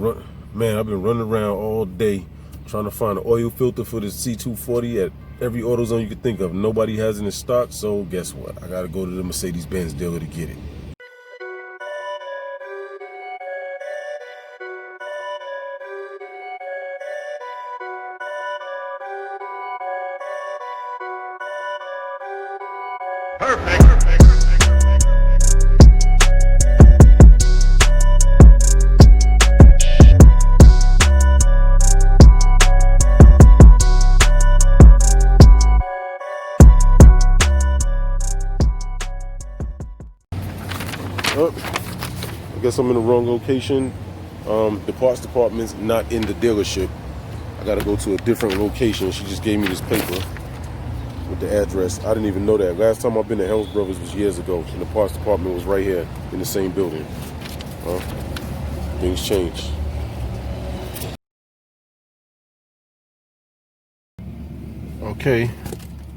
I've been running around all day trying to find an oil filter for the C240 at every AutoZone you could think of. Nobody has it in stock, so guess what? I gotta go to the Mercedes-Benz dealer to get it. Perfect. Oh, I guess I'm in the wrong location. The parts department's not in the dealership. I gotta go to a different location. She just gave me this paper with the address. I didn't even know that. Last time I've been to Helms Brothers was years ago, and the parts department was right here in the same building. Things change. Okay,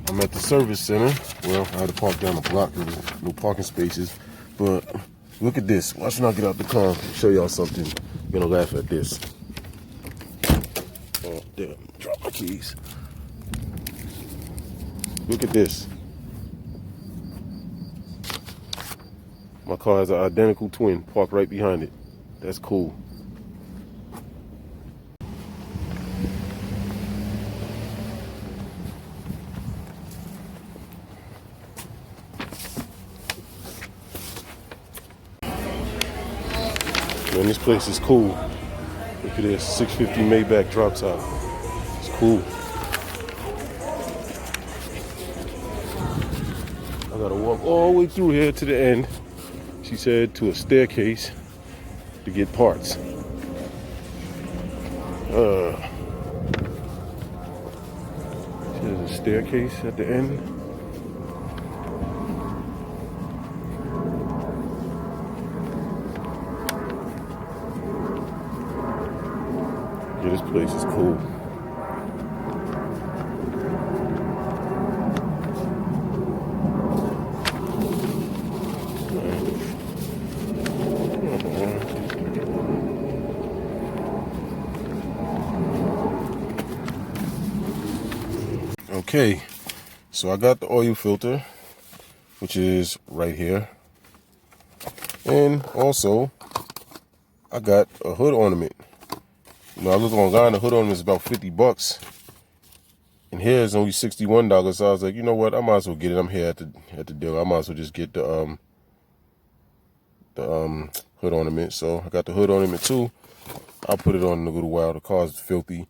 I'm at the service center. Well, I had to park down the block. There was no parking spaces, but look at this. Watch when I get out the car and show y'all something. You're gonna laugh at this. Oh, damn, drop my keys. Look at this. My car has an identical twin parked right behind it. That's cool. Man, this place is cool. Look at this, 650 Maybach drop top. It's cool. I gotta walk all the way through here to the end. She said to a staircase to get parts. There's a staircase at the end. Yeah, this place is cool. Okay, so I got the oil filter, which is right here. And also, I got a hood ornament. You know, I looked online, the hood ornament is about 50 bucks. And here is only $61. So I was like, you know what, I might as well get it. I'm here at the dealer. I might as well just get the hood ornament. So I got the hood ornament too. I'll put it on in a little while. The car's filthy.